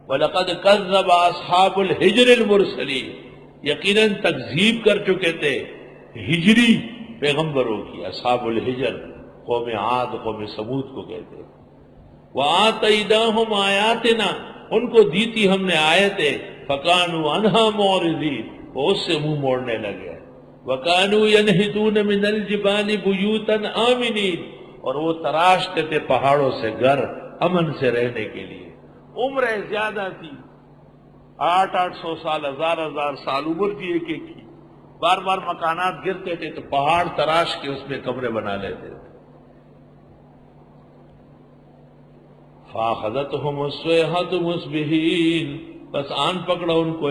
وَلَقَدْ كَذَّبَ أَصْحَابُ الْحِجْرِ الْمُرْسَلِينَ، یقیناً تکذیب کر چکے تھے ہجری پیغمبروں کی. اصحاب الحجر قوم عاد قوم ثمود کو کہتے ہیں. وَآتَيْنَاهُمْ آیَاتِنَا، ان کو دی تھی ہم نے آیتیں. فَكَانُوا عَنْهَا مُعْرِضِينَ، وہ اس سے منہ موڑنے لگے. وَكَانُوا يَنْحِتُونَ مِنَ الْجِبَالِ بُيُوتًا آمِنِينَ، اور وہ تراشتے تھے پہاڑوں سے گھر امن سے رہنے کے لیے. عمریں زیادہ تھی، 800 سال 1000 سال عمر تھی ایک ایک کی. بار بار مکانات گرتے تھے تو پہاڑ تراش کے اس میں کمرے بنا لیتے تھے. فَأَخَذَتْهُمُ الصَّيْحَةُ مُصْبِحِينَ، بس آن پکڑا ان کو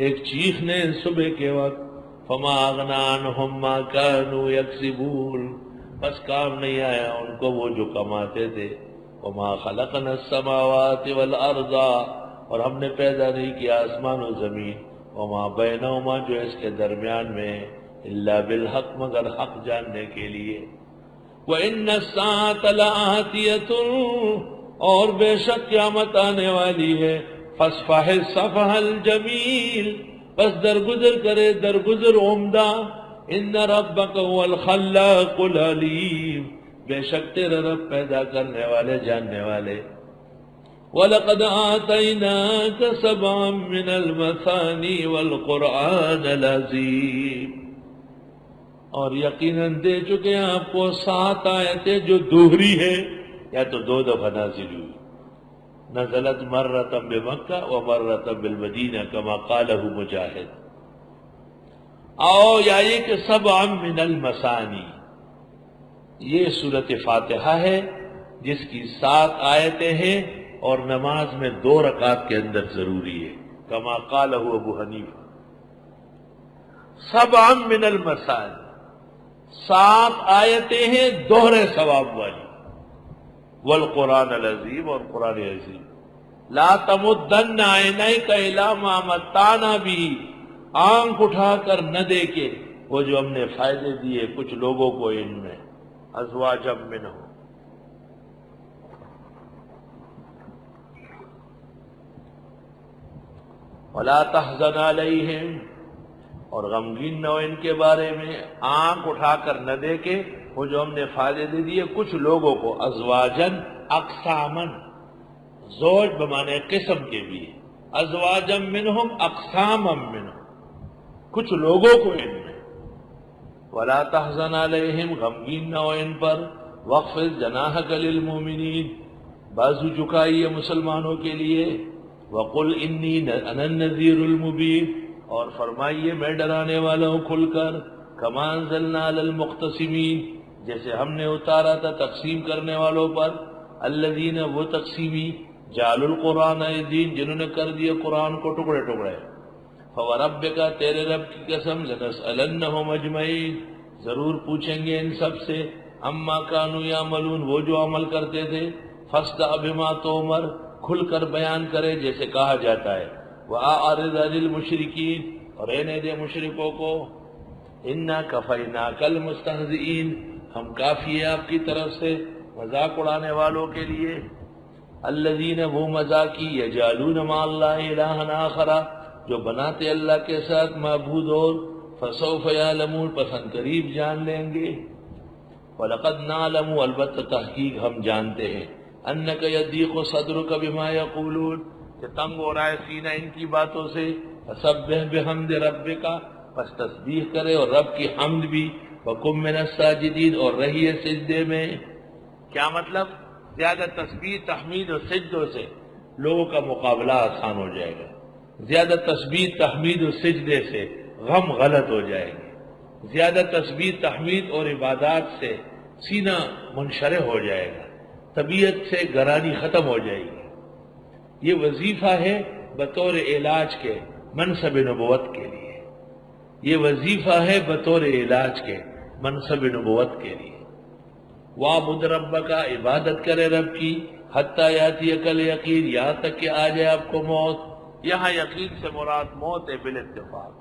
ایک چیخ نے صبح کے وقت. فَمَا أَغْنَىٰ عَنْهُمْ مَا كَانُوا يَكْسِبُونَ، بس کام نہیں آیا ان کو وہ جو کماتے تھے. وَمَا خَلَقْنَا السَّمَاوَاتِ وَالْأَرْضَ، اور ہم نے پیدا نہیں کیا آسمان و زمین. وَمَا بَيْنَهُمَا، جو اس کے درمیان میں، إِلَّا بِالْحَقِّ، مگر حق جاننے کے لیے. وَإِنَّ السَّاعَةَ لَآتِيَةٌ، اور بے شک قیامت آنے والی ہے. فَاصْفَحِ الصَّفْحَ الْجَمِيلَ، بس درگزر کرے درگزر عمدہ. إِنَّ رَبَّكَ هُوَ الْخَلَّاقُ الْعَلِيمُ، بے شک تیرا رب پیدا کرنے والے جاننے والے. وَلَقَدْ آتَيْنَاكَ سَبْعًا مِّنَ الْمَثَانِي وَالْقُرْآنَ الْعَظِيمَ، اور یقیناً دے چکے ہیں آپ کو 7 آیتیں جو دوہری ہے، یا تو 2 دفعہ نازل ہوئی. نزلت مرۃ بمکہ و مرۃ بالمدینہ کما قالہ مجاہد. یا یہ کہ سبعا من المثانی، یہ سورۃ فاتحہ ہے جس کی 7 آیتیں ہیں اور نماز میں 2 رکعات کے اندر ضروری ہے، کما قالہ ابو حنیفہ. سبعا من المثانی، 7 آیتیں ہیں دوہرے ثواب والی. والقرآن العظیم، اور قرآن عظیم. لا تمدن عینیک الی ما متعنا به، آنکھ اٹھا کر نہ دیکھے وہ جو ہم نے فائدے دیے کچھ لوگوں کو ان میں. ازواجا منہم، ولا تحزن علیہم، اور غمگین نہ ہو ان کے بارے میں. آنکھ اٹھا کر نہ دیکھے وہ جو ہم نے فائدے دے دیے کچھ لوگوں کو. ازواجن اقسامن، زوج بمانے قسم کے بھی، ازواجن منہم اقسامن منہم، کچھ لوگوں کو ان میں. ولا تحزن علیہم، غمگین نہ ہو ان پر. واخفض جناحک للمؤمنین، بازو جھکائیے مسلمانوں کے لیے. وقل انی انا النذیر المبین، اور فرمائیے میں ڈرانے والا ہوں کھل کر. کما انزلنا علی المقتسمین، جیسے ہم نے اتارا تھا تقسیم کرنے والوں پر. الذین، وہ تقسیمی، جعلوا القرآن عضین، جنہوں نے کر دیا قرآن کو ٹکڑے ٹکڑے. فوربک، تیرے رب کی قسم، لنسألنہم اجمعین، ضرور پوچھیں گے ان سب سے. اما کانوا یعملون، وہ جو عمل کرتے تھے. فاصدع بما تؤمر، کھل کر بیان کرے جیسے کہا جاتا ہے. وأعرض عن المشرکین، اور رہنے دے مشرکوں کو. انا کفیناک المستہزئین، ہم کافی ہیں آپ کی طرف سے مذاق اڑانے والوں کے لیے. الذین، وہ مذاقی، یجعلون مع اللہ الہا آخر، جو بناتے اللہ کے ساتھ معبود اور. فسوف یعلمون، پسند قریب جان لیں گے. وَلَقَدْ نَعْلَمُ، البتہ تحقیق ہم جانتے ہیں. أَنَّكَ يَضِيقُ صَدْرُكَ بِمَا يَقُولُونَ، کہ تنگ ہو رہا ہے سینہ ان کی باتوں سے. فَسَبِّحْ بِحَمْدِ رَبِّكَ، پس تسبیح کرے اور رب کی حمد بھی. وَقُم مِّنَ السَّاجِدِينَ، اور رہیے سجدے میں. کیا مطلب؟ زیادہ تسبیح تحمید اور سجدوں سے لوگوں کا مقابلہ آسان ہو جائے گا. زیادہ تسبیح تحمید اور سجدے سے غم غلط ہو جائے گا. زیادہ تسبیح تحمید اور عبادات سے سینہ منشرح ہو جائے گا، طبیعت سے گرانی ختم ہو جائے گی. یہ وظیفہ ہے بطور علاج کے منصب نبوت کے لیے. یہ وظیفہ ہے بطور علاج کے منصب نبوت کے لیے. وَاعْبُدْ رَبَّكَ، عبادت کرے رب کی. حَتَّى يَأْتِيَكَ الْيَقِينُ، یہاں تک کہ آ جائے آپ کو موت. یہاں یقین سے مراد موت ہے بالاتفاق.